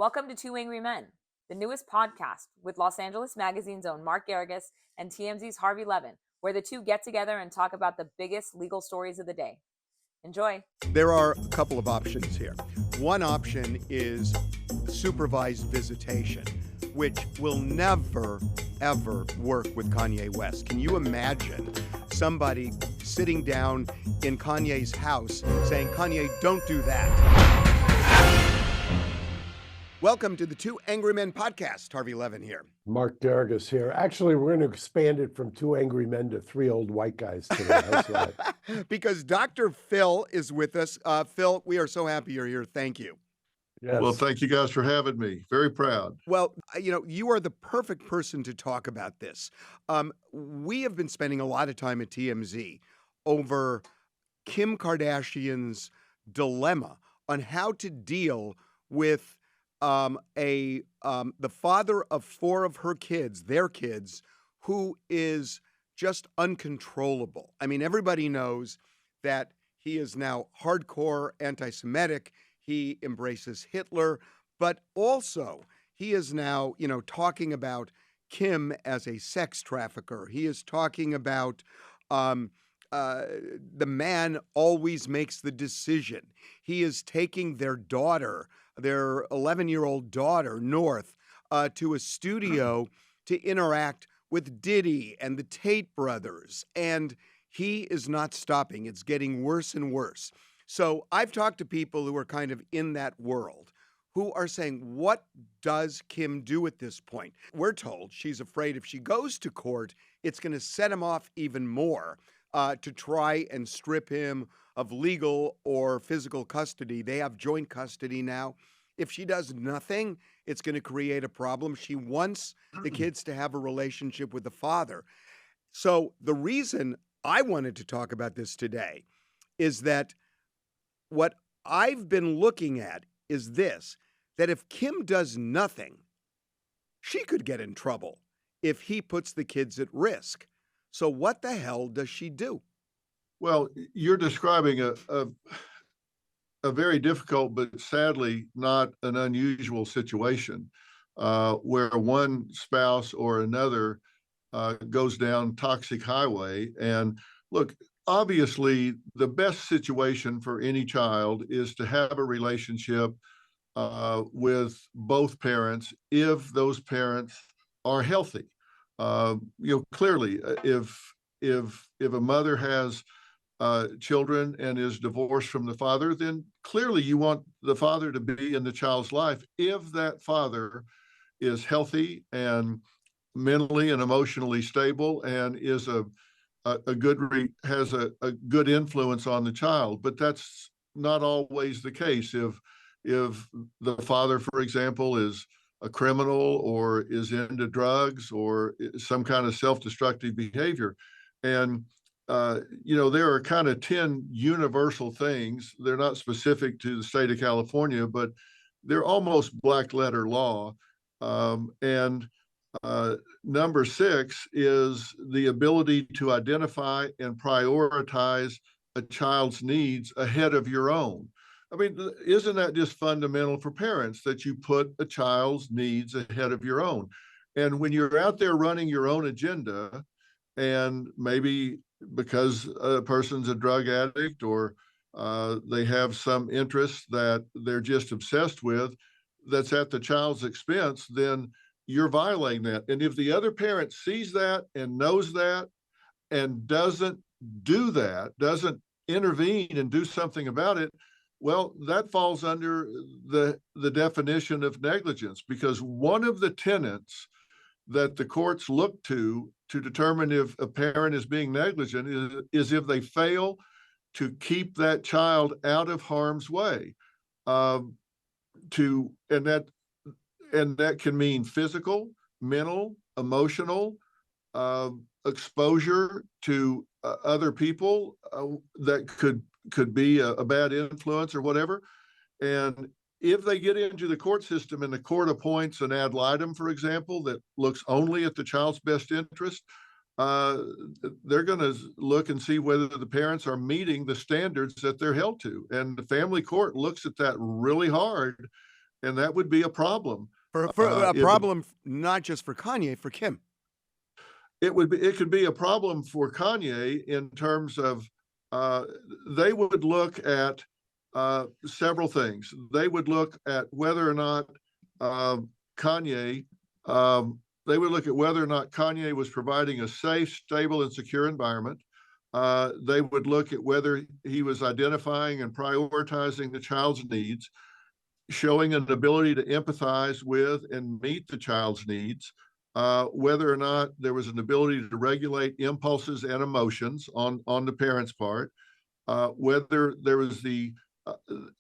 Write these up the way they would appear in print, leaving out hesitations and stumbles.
Welcome to Two Angry Men, the newest podcast with Los Angeles Magazine's own Mark Garrigus and TMZ's Harvey Levin, where the two get together and talk about the biggest legal stories of the day. Enjoy. There are a couple of options here. One option is supervised visitation, which will never, ever work with Kanye West. Can you imagine somebody sitting down in Kanye's house saying, Kanye, don't do that? Welcome to the Two Angry Men podcast. Harvey Levin here. Mark Garrigus here. Actually, we're going to expand it from two angry men to three old white guys today. How's that? Because Dr. Phil is with us. Phil, we are so happy you're here. Thank you. Yes. Well, thank you guys for having me. Very proud. Well, you are the perfect person to talk about this. We have been spending a lot of time at TMZ over Kim Kardashian's dilemma on how to deal with the father of four of her kids, their kids, who is just uncontrollable. I mean, everybody knows that he is now hardcore anti-Semitic. He embraces Hitler, but also he is now, talking about Kim as a sex trafficker. He is talking about the man always makes the decision. He is taking their daughter, their 11-year-old daughter, North, to a studio to interact with Diddy and the Tate brothers. And he is not stopping. It's getting worse and worse. So I've talked to people who are kind of in that world who are saying, what does Kim do at this point? We're told she's afraid if she goes to court, it's going to set him off even more to try and strip him of legal or physical custody. They have joint custody now. If she does nothing, it's going to create a problem. She wants the kids to have a relationship with the father. So the reason I wanted to talk about this today is that what I've been looking at is this, that if Kim does nothing, she could get in trouble if he puts the kids at risk. So what the hell does she do? Well, you're describing a very difficult, but sadly not an unusual situation where one spouse or another goes down toxic highway. And look, obviously, the best situation for any child is to have a relationship with both parents if those parents are healthy. Clearly, if a mother has children and is divorced from the father, then clearly you want the father to be in the child's life if that father is healthy and mentally and emotionally stable and is has a good influence on the child. But that's not always the case. If the father, for example, is a criminal or is into drugs or some kind of self-destructive behavior. And, there are kind of 10 universal things. They're not specific to the state of California, but they're almost black letter law. Number 6 is the ability to identify and prioritize a child's needs ahead of your own. I mean, isn't that just fundamental for parents, that you put a child's needs ahead of your own? And when you're out there running your own agenda, and maybe because a person's a drug addict or they have some interest that they're just obsessed with that's at the child's expense, then you're violating that. And if the other parent sees that and knows that and doesn't do that, doesn't intervene and do something about it, well, that falls under the definition of negligence, because one of the tenets that the courts look to determine if a parent is being negligent is if they fail to keep that child out of harm's way. And that can mean physical, mental, emotional, exposure to other people that could be a bad influence or whatever. And if they get into the court system and the court appoints an ad litem, for example, that looks only at the child's best interest, they're going to look and see whether the parents are meeting the standards that they're held to. And the family court looks at that really hard and that would be a problem. For a problem, not just for Kanye, for Kim. It could be a problem for Kanye in terms of they would look at several things. They would look at whether or not Kanye, they would look at whether or not Kanye was providing a safe, stable, and secure environment. They would look at whether he was identifying and prioritizing the child's needs, showing an ability to empathize with and meet the child's needs, whether or not there was an ability to regulate impulses and emotions on the parent's part, whether there was the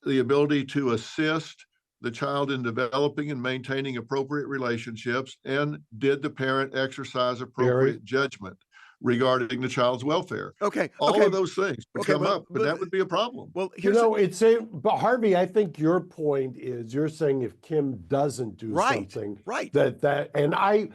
ability to assist the child in developing and maintaining appropriate relationships, and did the parent exercise appropriate judgment regarding the child's welfare. Okay. All of those things would come up, but that would be a problem. Well, but Harvey, I think your point is you're saying if Kim doesn't do something, and I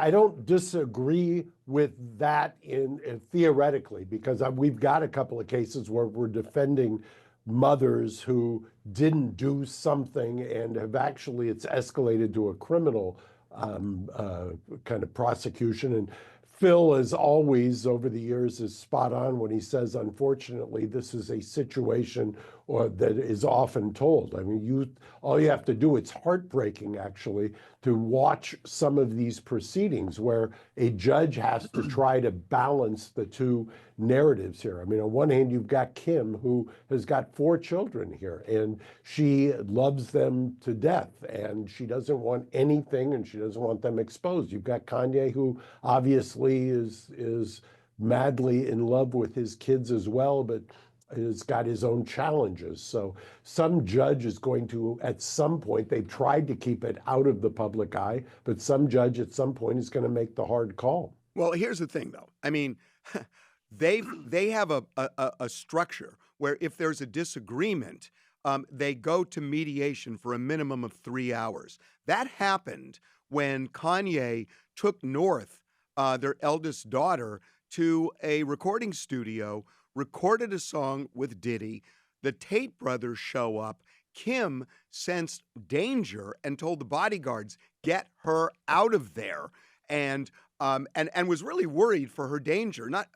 don't disagree with that in theoretically, because we've got a couple of cases where we're defending mothers who didn't do something and have actually, it's escalated to a criminal kind of prosecution. And Phil, as always over the years, is spot on when he says, unfortunately, this is a situation that is often told. I mean, all you have to do, it's heartbreaking actually, to watch some of these proceedings where a judge has to try to balance the two narratives here. I mean, on one hand, you've got Kim, who has got 4 children here, and she loves them to death, and she doesn't want anything, and she doesn't want them exposed. You've got Kanye, who obviously is madly in love with his kids as well, but has got his own challenges. So some judge is going to, at some point, they've tried to keep it out of the public eye, but some judge at some point is going to make the hard call. Well, here's the thing, though. I mean, they have a structure where if there's a disagreement, they go to mediation for a minimum of 3 hours. That happened when Kanye took North, their eldest daughter, to a recording studio, recorded a song with Diddy. The Tate brothers show up. Kim sensed danger and told the bodyguards, get her out of there. And was really worried for her danger, not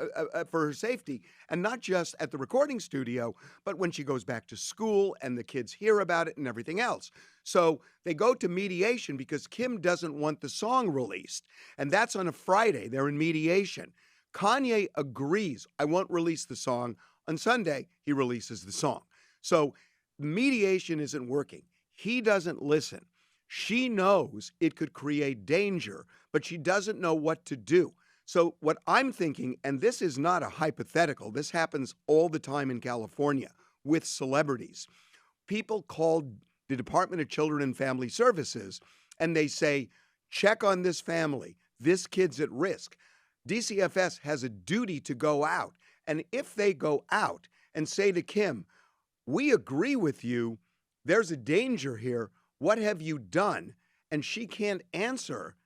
for her safety, and not just at the recording studio, but when she goes back to school and the kids hear about it and everything else. So they go to mediation because Kim doesn't want the song released, and that's on a Friday. They're in mediation. Kanye agrees, I won't release the song. On Sunday, he releases the song. So mediation isn't working. He doesn't listen. She knows it could create danger, but she doesn't know what to do. So what I'm thinking, and this is not a hypothetical, this happens all the time in California with celebrities. People call the Department of Children and Family Services and they say, check on this family. This kid's at risk. DCFS has a duty to go out. And if they go out and say to Kim, we agree with you, there's a danger here, what have you done? And she can't answer,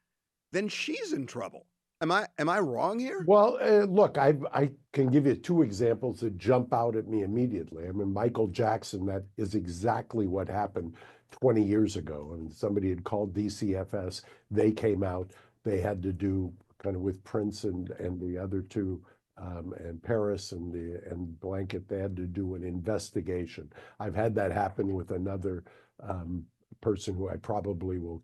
then she's in trouble. Am I wrong here? Well, look, I can give you 2 examples that jump out at me immediately. I mean, Michael Jackson, that is exactly what happened 20 years ago. And somebody had called DCFS. They came out. They had to do kind of with Prince and the other 2, and Paris and Blanket. They had to do an investigation. I've had that happen with another person who I probably will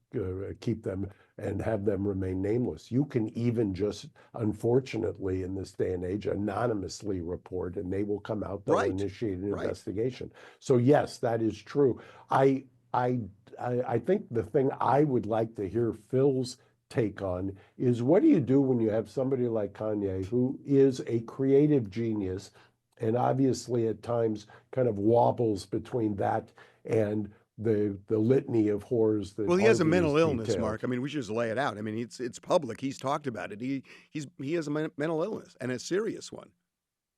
keep them and have them remain nameless. You can even just, unfortunately, in this day and age, anonymously report, and they will come out, they'll initiate an investigation. So yes, that is true. I think the thing I would like to hear Phil's take on is, what do you do when you have somebody like Kanye, who is a creative genius and obviously at times kind of wobbles between that and the litany of horrors that he has a mental illness, detailed. Mark. I mean, we should just lay it out. I mean, it's public. He's talked about it. He has a mental illness, and a serious one.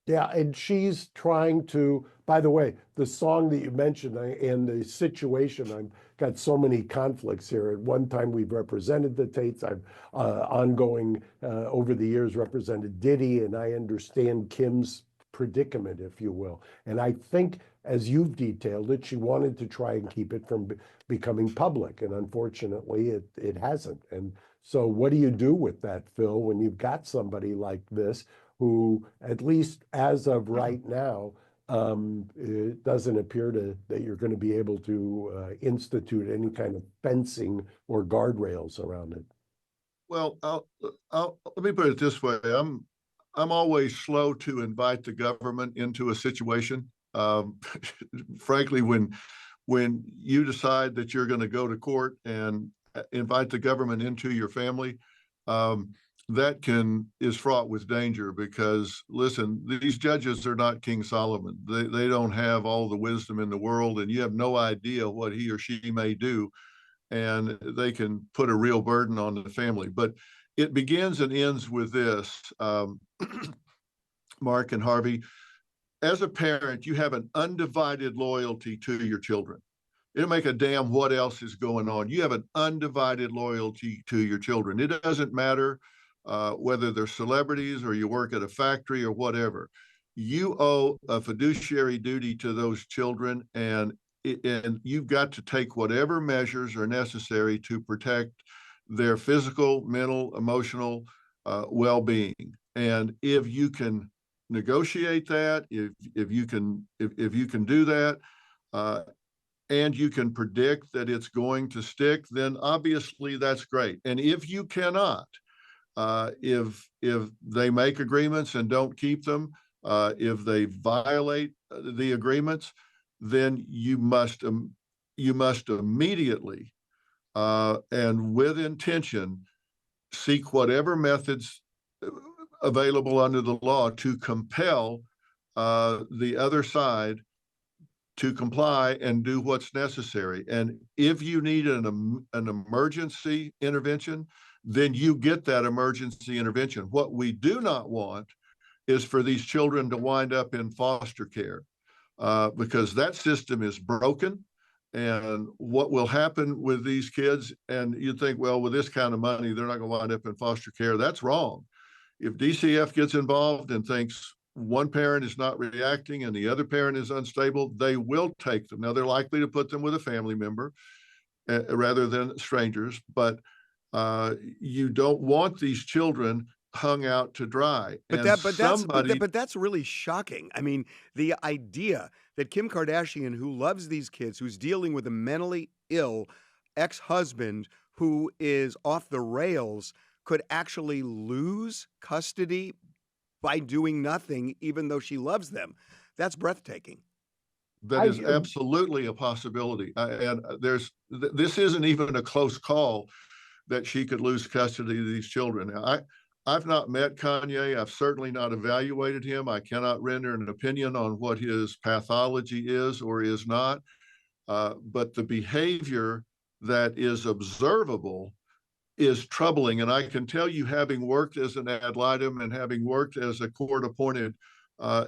Yeah, and she's trying to, by the way, the song that you mentioned and the situation, I've got so many conflicts here. At one time, we've represented the Tates. I've ongoing, over the years, represented Diddy, and I understand Kim's predicament, if you will. And I think as you've detailed it, she wanted to try and keep it from becoming public, and unfortunately, it hasn't. And so, what do you do with that, Phil, when you've got somebody like this who, at least as of right now, it doesn't appear that you're going to be able to institute any kind of fencing or guardrails around it? Well, let me put it this way. I'm always slow to invite the government into a situation. Frankly, when you decide that you're going to go to court and invite the government into your family, that is fraught with danger, because listen, these judges are not King Solomon. They don't have all the wisdom in the world, and you have no idea what he or she may do, and they can put a real burden on the family. But it begins and ends with this, Mark and Harvey. As a parent, you have an undivided loyalty to your children. It don't make a damn what else is going on. You have an undivided loyalty to your children. It doesn't matter whether they're celebrities or you work at a factory or whatever. You owe a fiduciary duty to those children, and you've got to take whatever measures are necessary to protect their physical, mental, emotional well-being. And if you can negotiate that, if you can do that, and you can predict that it's going to stick, then obviously that's great. And if you cannot, if they make agreements and don't keep them, if they violate the agreements, then you must immediately and with intention seek whatever methods available under the law to compel the other side to comply and do what's necessary. And if you need an emergency intervention, then you get that emergency intervention. What we do not want is for these children to wind up in foster care, because that system is broken. And what will happen with these kids, and you think, well, with this kind of money, they're not going to wind up in foster care. That's wrong. If DCF gets involved and thinks one parent is not reacting and the other parent is unstable, they will take them. Now, they're likely to put them with a family member rather than strangers, but you don't want these children hung out to dry. But that's really shocking. I mean, the idea that Kim Kardashian, who loves these kids, who's dealing with a mentally ill ex-husband who is off the rails, could actually lose custody by doing nothing, even though she loves them. That's breathtaking. That is absolutely a possibility. And this isn't even a close call that she could lose custody of these children. I've not met Kanye. I've certainly not evaluated him. I cannot render an opinion on what his pathology is or is not. But the behavior that is observable is troubling. And I can tell you, having worked as an ad litem and having worked as a court-appointed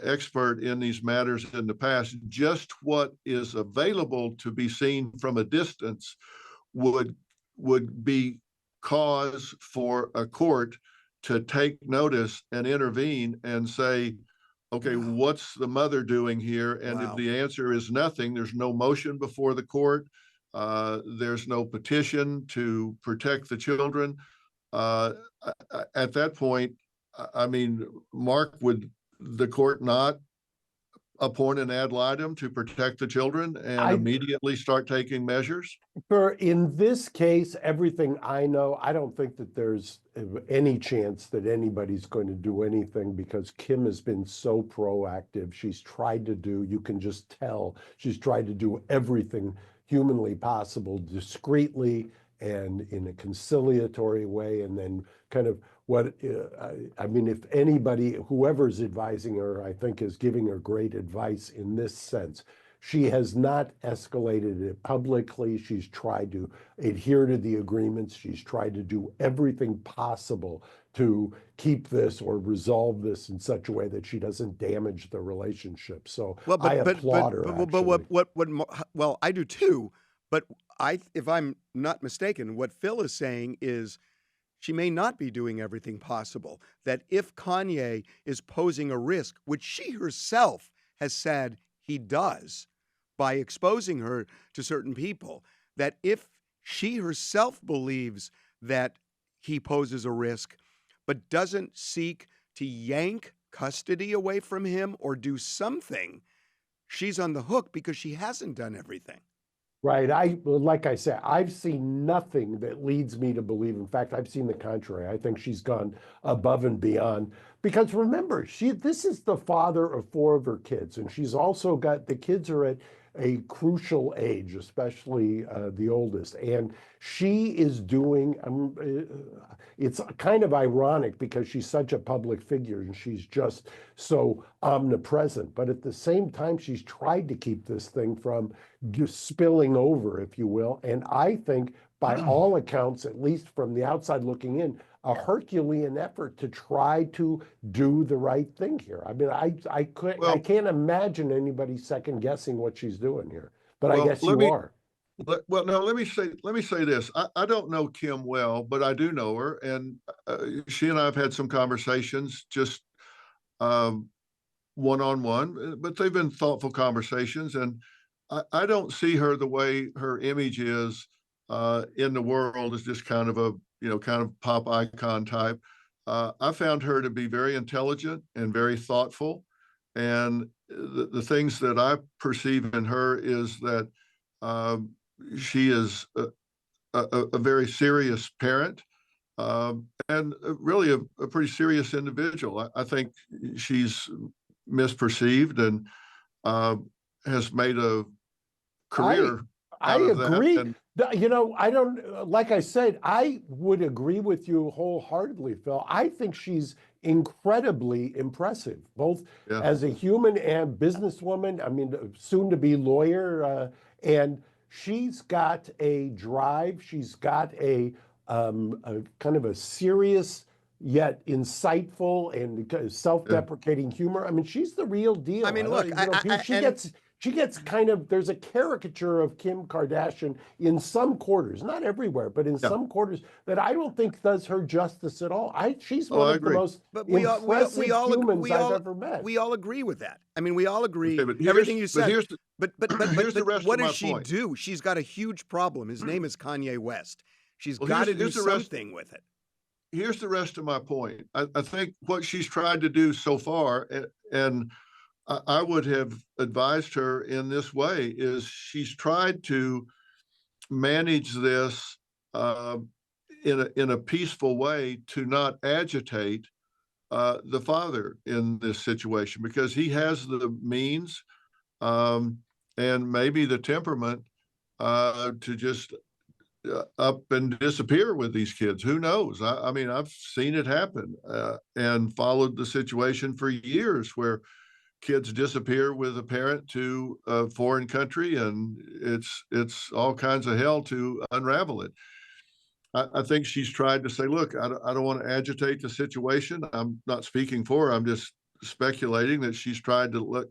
expert in these matters in the past, just what is available to be seen from a distance would be cause for a court to take notice and intervene and say, okay, what's the mother doing here? And if the answer is nothing, there's no motion before the court, there's no petition to protect the children. At that point, I mean, Mark, would the court not appoint an ad litem to protect the children and immediately start taking measures? In this case, everything I know, I don't think that there's any chance that anybody's going to do anything, because Kim has been so proactive. She's tried to do, you can just tell, she's tried to do everything humanly possible, discreetly and in a conciliatory way. And then kind of I mean, if anybody, whoever's advising her, I think is giving her great advice in this sense. She has not escalated it publicly. She's tried to adhere to the agreements. She's tried to do everything possible to keep this or resolve this in such a way that she doesn't damage the relationship. So I applaud her. Well, I do too. But if I'm not mistaken, what Phil is saying is she may not be doing everything possible. That if Kanye is posing a risk, which she herself has said he does by exposing her to certain people, that if she herself believes that he poses a risk, but doesn't seek to yank custody away from him or do something, she's on the hook because she hasn't done everything. Right. Like I said, I've seen nothing that leads me to believe. In fact, I've seen the contrary. I think she's gone above and beyond. Because remember, this is the father of 4 of her kids, and she's also got the kids are at a crucial age, especially the oldest. And she is doing. It's kind of ironic because she's such a public figure and she's just so omnipresent. But at the same time, she's tried to keep this thing from spilling over, if you will. And I think, by all accounts, at least from the outside looking in, a Herculean effort to try to do the right thing here. I mean, I can't imagine anybody second guessing what she's doing here. But I guess you are. Well, no, let me say this. I don't know Kim well, but I do know her, and she and I have had some conversations just one-on-one, but they've been thoughtful conversations, and I don't see her the way her image is in the world as just kind of a kind of pop icon type. I found her to be very intelligent and very thoughtful, and the things that I perceive in her is that she is a very serious parent and really a pretty serious individual. I think she's misperceived and has made a career. I agree. I don't, like I said, I would agree with you wholeheartedly, Phil. I think she's incredibly impressive, both as a human and businesswoman. I mean, soon to be lawyer. And she's got a drive. She's got a kind of a serious yet insightful and self-deprecating humor. I mean, she's the real deal. I mean, look, she gets kind of, there's a caricature of Kim Kardashian in some quarters, not everywhere, but in some quarters that I don't think does her justice at all. She's one of the most impressive humans I've ever met. We all agree with that. I mean, we all agree. Okay, everything you said. But what does she point. do? She's got a huge problem. His name is Kanye West. She's got to do something with it. Here's the rest of my point. I think what she's tried to do so far, and I would have advised her in this way, is she's tried to manage this in a peaceful way to not agitate the father in this situation, because he has the means and maybe the temperament to just up and disappear with these kids. Who knows? I mean, I've seen it happen and followed the situation for years where kids disappear with a parent to a foreign country, and it's all kinds of hell to unravel it. I think she's tried to say, look, I don't want to agitate the situation. I'm not speaking for her. I'm just speculating that she's tried to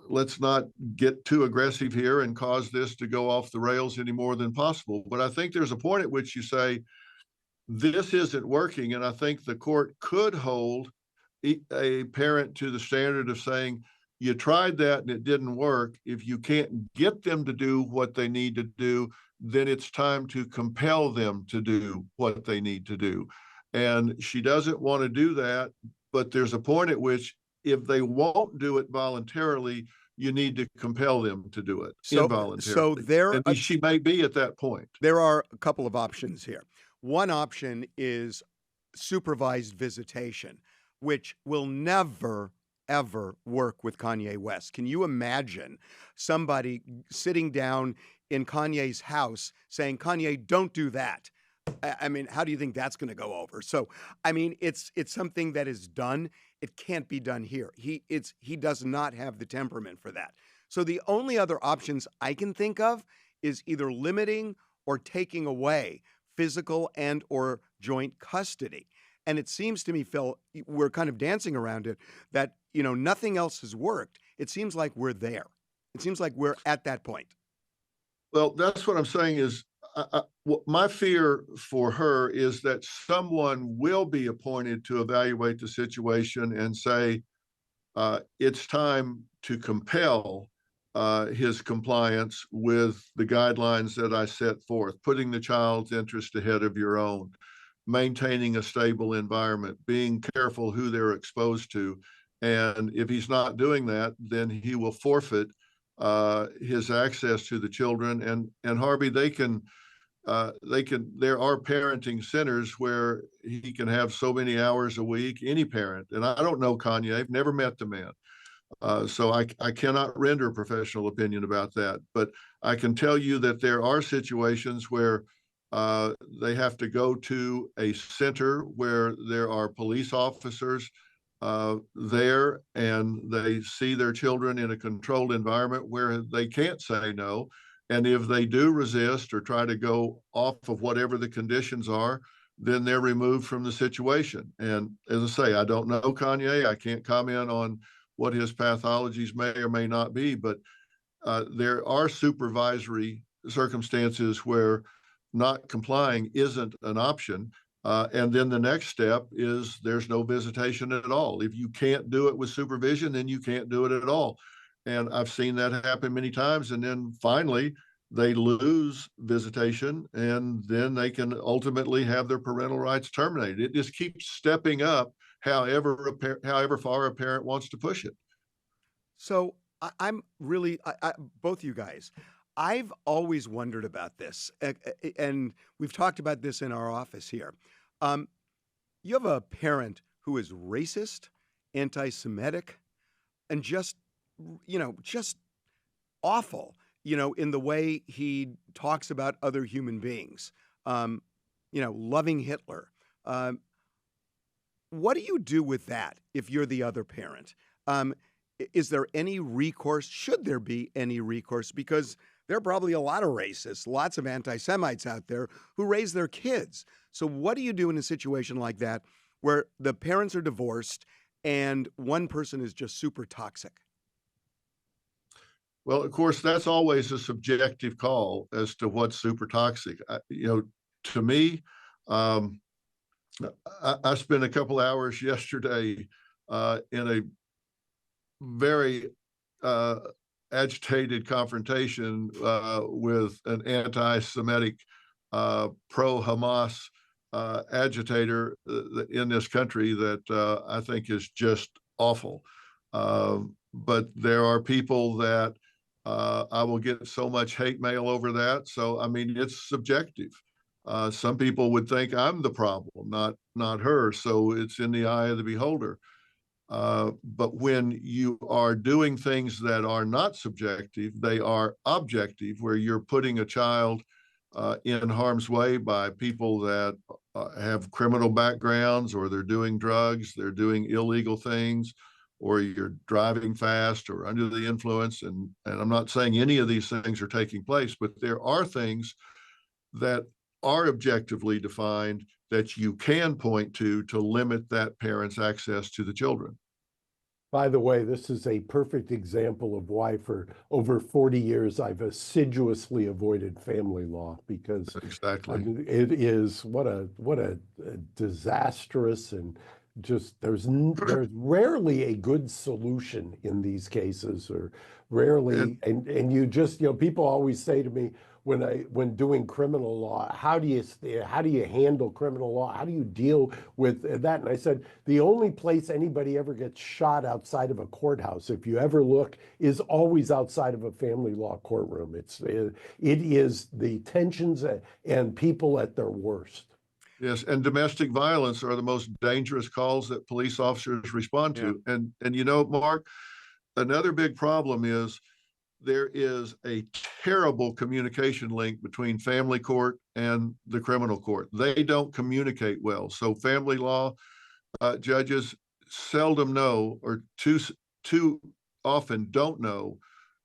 let's not get too aggressive here and cause this to go off the rails any more than possible. But I think there's a point at which you say, this isn't working. And I think the court could hold a parent to the standard of saying, you tried that and it didn't work. If you can't get them to do what they need to do, then it's time to compel them to do what they need to do. And she doesn't want to do that, but there's a point at which if they won't do it voluntarily, you need to compel them to do it involuntarily. So she may be at that point. There are a couple of options here. One option is supervised visitation, which will never, ever work with Kanye West. Can you imagine somebody sitting down in Kanye's house saying, Kanye, don't do that? I mean, how do you think that's going to go over? So, I mean, it's something that is done. It can't be done here. He does not have the temperament for that. So the only other options I can think of is either limiting or taking away physical and or joint custody. And it seems to me, Phil, we're kind of dancing around it, that, nothing else has worked. It seems like we're there. It seems like we're at that point. Well, that's what I'm saying is, my fear for her is that someone will be appointed to evaluate the situation and say, it's time to compel his compliance with the guidelines that I set forth, putting the child's interest ahead of your own, maintaining a stable environment, being careful who they're exposed to. And if he's not doing that, then he will forfeit his access to the children. And Harvey, there are parenting centers where he can have so many hours a week, any parent. And I don't know Kanye, I've never met the man. So I cannot render a professional opinion about that, but I can tell you that there are situations where they have to go to a center where there are police officers there, and they see their children in a controlled environment where they can't say no. And if they do resist or try to go off of whatever the conditions are, then they're removed from the situation. And as I say, I don't know Kanye. I can't comment on what his pathologies may or may not be, but there are supervisory circumstances where not complying isn't an option. And then the next step is there's no visitation at all. If you can't do it with supervision, then you can't do it at all. And I've seen that happen many times. And then finally, they lose visitation, and then they can ultimately have their parental rights terminated. It just keeps stepping up however far a parent wants to push it. So I'm really, both you guys, I've always wondered about this, and we've talked about this in our office here. You have a parent who is racist, anti-Semitic, and just awful, in the way he talks about other human beings, loving Hitler. What do you do with that if you're the other parent? Is there any recourse? Should there be any recourse? Because there are probably a lot of racists, lots of anti-Semites out there who raise their kids. So what do you do in a situation like that where the parents are divorced and one person is just super toxic? Well, of course, that's always a subjective call as to what's super toxic. To me, I spent a couple hours yesterday in a very agitated confrontation with an anti-Semitic pro-Hamas agitator in this country that I think is just awful. But there are people that I will get so much hate mail over that. So, I mean, it's subjective. Some people would think I'm the problem, not her. So it's in the eye of the beholder. But when you are doing things that are not subjective, they are objective, where you're putting a child in harm's way by people that have criminal backgrounds, or they're doing drugs, they're doing illegal things, or you're driving fast or under the influence. And I'm not saying any of these things are taking place, but there are things that are objectively defined that you can point to limit that parent's access to the children. By the way, this is a perfect example of why for over 40 years I've assiduously avoided family law, because exactly. I mean, it is what a disastrous, and just there's rarely a good solution in these cases, or rarely, and you just, people always say to me when doing criminal law, how do you handle criminal law? How do you deal with that? And I said, the only place anybody ever gets shot outside of a courthouse, if you ever look, is always outside of a family law courtroom. It is the tensions and people at their worst. Yes, and domestic violence are the most dangerous calls that police officers respond to. And Mark, another big problem is there is a terrible communication link between family court and the criminal court. They don't communicate well. So family law judges seldom know, or too often don't know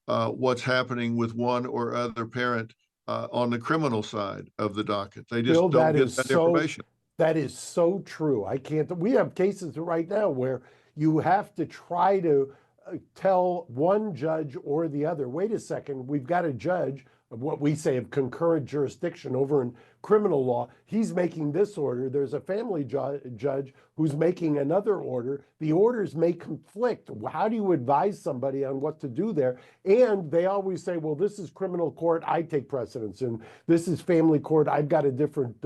what's happening with one or other parent on the criminal side of the docket. They just don't get that information. That is so true. We have cases right now where you have to try to tell one judge or the other, wait a second, we've got a judge what we say of concurrent jurisdiction over in criminal law. He's making this order. There's a family judge who's making another order. The orders may conflict. How do you advise somebody on what to do there? And they always say, well, this is criminal court, I take precedence, and this is family court, I've got a different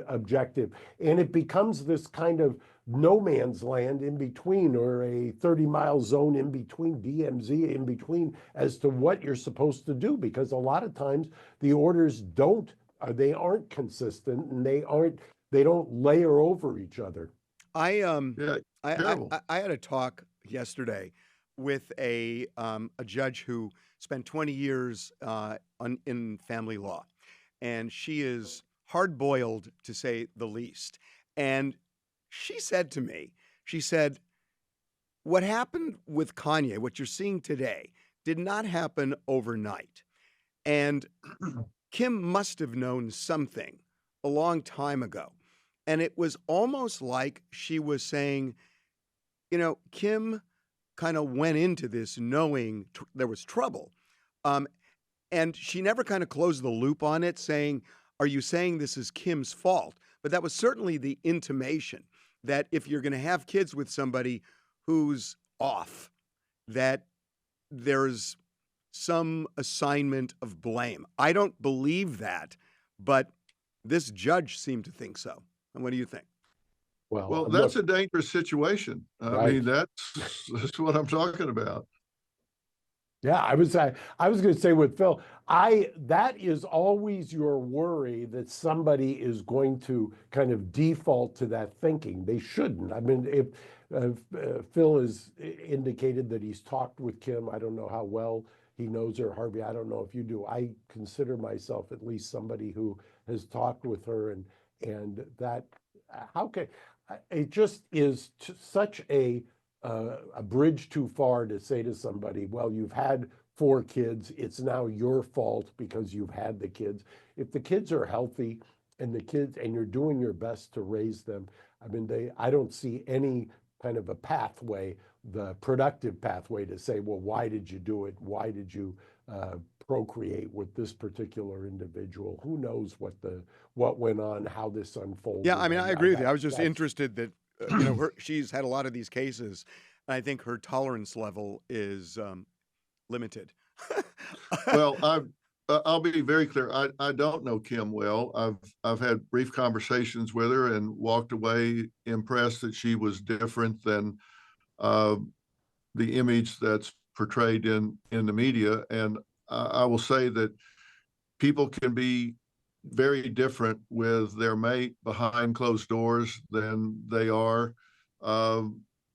objective. And it becomes this kind of no man's land in between, or a 30-mile zone in between, DMZ in between, as to what you're supposed to do, because a lot of times the orders they aren't consistent, and they don't layer over each other. I had a talk yesterday with a judge who spent 20 years in family law, and she is hard-boiled, to say the least. And she said to me, she said, what happened with Kanye, what you're seeing today, did not happen overnight. And Kim must have known something a long time ago. And it was almost like she was saying, you know, Kim kind of went into this knowing there was trouble. And she never kind of closed the loop on it, saying, are you saying this is Kim's fault? But that was certainly the intimation that if you're going to have kids with somebody who's off, that there's some assignment of blame. I don't believe that, but this judge seemed to think so. And what do you think? Well, that's a dangerous situation. I mean, that's what I'm talking about. Yeah, I was going to say with Phil, that is always your worry, that somebody is going to kind of default to that thinking. They shouldn't. I mean, if Phil has indicated that he's talked with Kim, I don't know how well he knows her. Harvey, I don't know if you do. I consider myself at least somebody who has talked with her, and that it just is such a bridge too far to say to somebody, well, you've had 4 kids, it's now your fault because you've had the kids. If the kids are healthy and you're doing your best to raise them, I mean, I don't see any kind of a pathway, the productive pathway, to say, well, why did you do it? Why did you procreate with this particular individual? Who knows what went on, how this unfolded? Yeah, I mean, I agree with you. I was just interested that she's had a lot of these cases, and I think her tolerance level is limited. Well, I'll be very clear. I don't know Kim well. I've had brief conversations with her and walked away impressed that she was different than the image that's portrayed in the media. And I will say that people can be very different with their mate behind closed doors than they are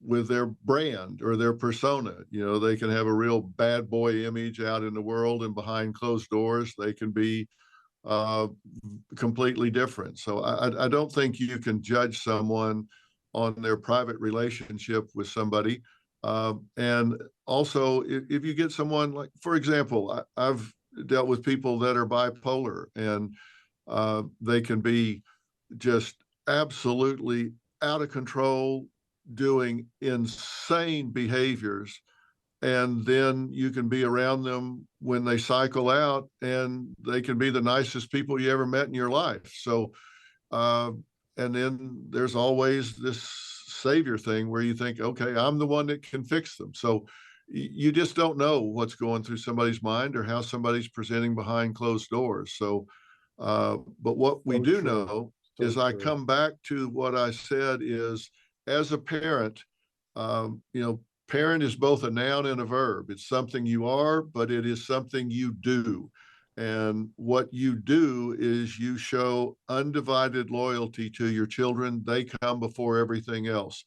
with their brand or their persona. You know, they can have a real bad boy image out in the world, and behind closed doors, they can be completely different. So I don't think you can judge someone on their private relationship with somebody. And also, if you get someone like, for example, I've dealt with people that are bipolar, and they can be just absolutely out of control, doing insane behaviors. And then you can be around them when they cycle out, and they can be the nicest people you ever met in your life. So, and then there's always this savior thing where you think, okay, I'm the one that can fix them. So you just don't know what's going through somebody's mind or how somebody's presenting behind closed doors. So, but what we do know is, I come back to what I said is, as a parent, parent is both a noun and a verb. It's something you are, but it is something you do. And what you do is you show undivided loyalty to your children. They come before everything else.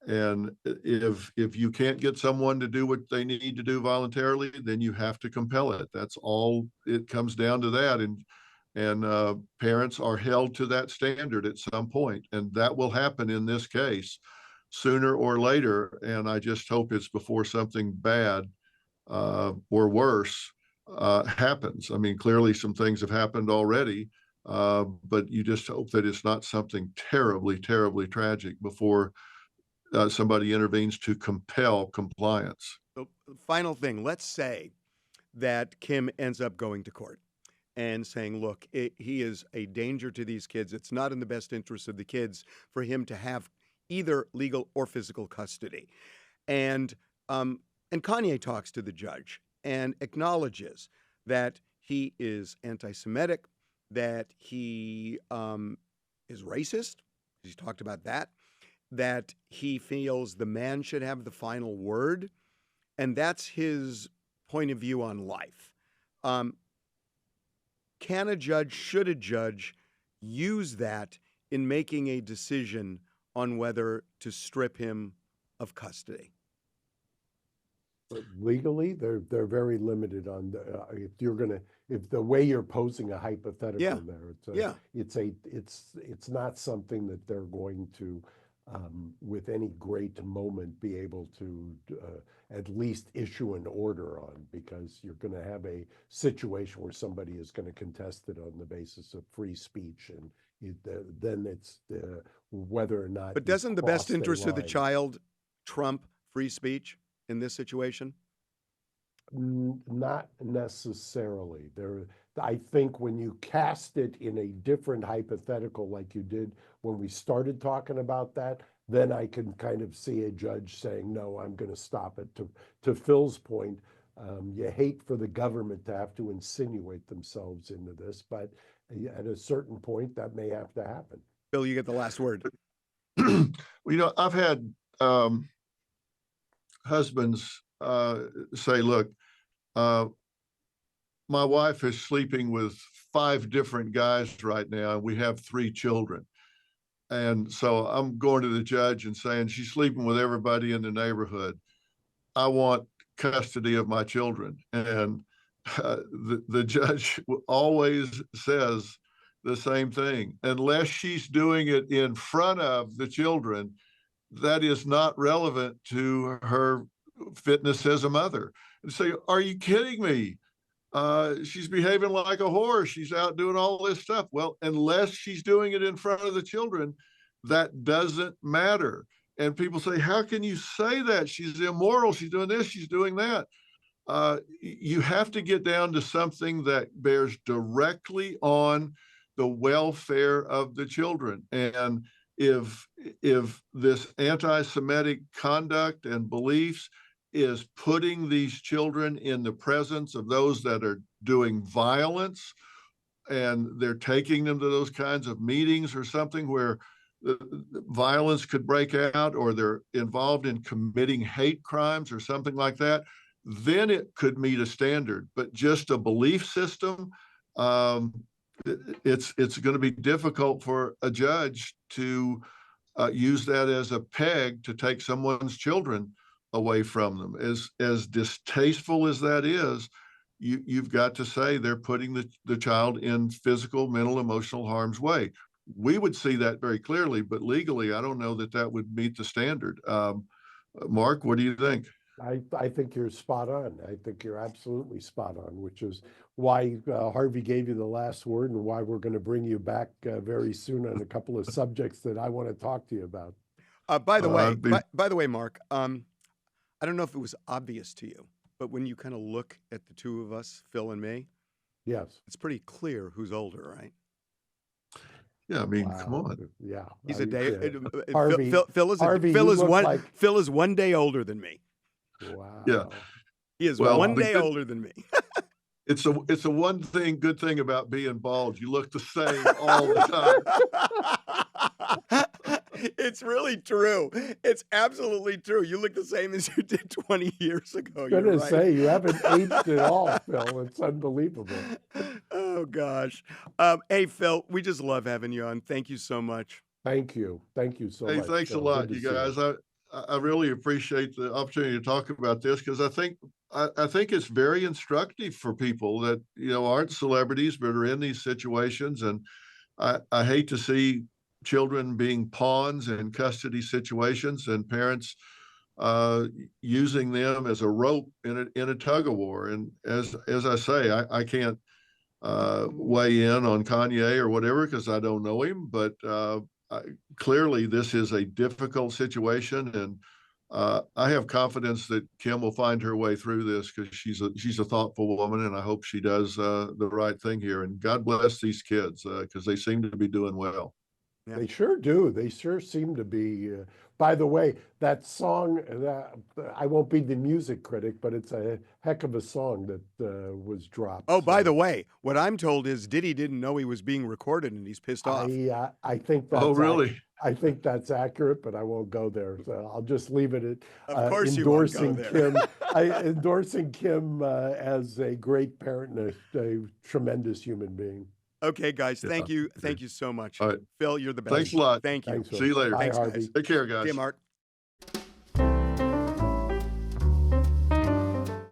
And if you can't get someone to do what they need to do voluntarily, then you have to compel it. That's all it comes down to, that. And parents are held to that standard at some point, and that will happen in this case sooner or later. And I just hope it's before something bad or worse happens. I mean, clearly some things have happened already, but you just hope that it's not something terribly, terribly tragic before somebody intervenes to compel compliance. The final thing, let's say that Kim ends up going to court and saying, look, he is a danger to these kids. It's not in the best interest of the kids for him to have either legal or physical custody. And Kanye talks to the judge and acknowledges that he is anti-Semitic, that he is racist. He's talked about that he feels the man should have the final word, and that's his point of view on life. Should a judge use that in making a decision on whether to strip him of custody? But legally, they're very limited on if the way you're posing a hypothetical there. It's not something that they're going to with any great moment be able to at least issue an order on, because you're going to have a situation where somebody is going to contest it on the basis of free speech, and then it's whether or not. But doesn't the best interest of the child trump free speech in this situation? Not necessarily. I think when you cast it in a different hypothetical, like you did when we started talking about that, then I can kind of see a judge saying, no, I'm going to stop it. To Phil's point, you hate for the government to have to insinuate themselves into this, but at a certain point, that may have to happen. Phil, you get the last word. Well, I've had husbands say, look, my wife is sleeping with 5 different guys right now, and we have 3 children. And so I'm going to the judge and saying, she's sleeping with everybody in the neighborhood. I want custody of my children. And the judge always says the same thing. Unless she's doing it in front of the children, that is not relevant to her fitness as a mother. And say, are you kidding me? She's behaving like a whore. She's out doing all this stuff. Well, unless she's doing it in front of the children, that doesn't matter. And people say, how can you say that? She's immoral. She's doing this. She's doing that. You have to get down to something that bears directly on the welfare of the children. And if this anti-Semitic conduct and beliefs is putting these children in the presence of those that are doing violence, and they're taking them to those kinds of meetings or something where the violence could break out, or they're involved in committing hate crimes or something like that, then it could meet a standard. But just a belief system, it's going to be difficult for a judge to use that as a peg to take someone's children away from them. As distasteful as that is, you've got to say they're putting the child in physical, mental, emotional harm's way. We would see that very clearly, but legally, I don't know that would meet the standard. Mark, what do you think? I think you're spot on. I think you're absolutely spot on, which is why Harvey gave you the last word, and why we're going to bring you back very soon on a couple of subjects that I want to talk to you about. By the way, Mark, I don't know if it was obvious to you, but when you kind of look at the two of us, Phil and me, yes, it's pretty clear who's older, right? Yeah, I mean, come on. Yeah, he's a day. Harvey, Phil is 1 day older than me. Wow. Yeah, he is 1 day older than me. It's a good thing about being bald. You look the same all the time. It's really true. It's absolutely true. You look the same as you did 20 years ago. I'm going to say, you haven't aged at all, Phil. It's unbelievable. Oh, gosh. Hey, Phil, we just love having you on. Thank you so much. Thank you. Thank you so much. Hey, thanks a lot, you guys. I really appreciate the opportunity to talk about this, because I think it's very instructive for people that, aren't celebrities but are in these situations. And I hate to see children being pawns in custody situations, and parents using them as a rope in a tug of war. And as I say, I can't weigh in on Kanye or whatever, because I don't know him, but clearly this is a difficult situation, and I have confidence that Kim will find her way through this because she's a thoughtful woman, and I hope she does the right thing here. And God bless these kids because they seem to be doing well. Yeah. They sure do. They sure seem to be. By the way, that song, I won't be the music critic, but it's a heck of a song that was dropped. Oh, by the way, what I'm told is Diddy didn't know he was being recorded and he's pissed off. I think that's really? I think that's accurate, but I won't go there. So I'll just leave it at of course endorsing you won't go there. Kim, endorsing Kim as a great parent and a tremendous human being. Okay, guys, thank you so much. All right. Phil, you're the best. Thanks a lot. Thank you. Thanks, See you later. Bye, Thanks, Harvey. guys. Take care, guys. Okay, Mark.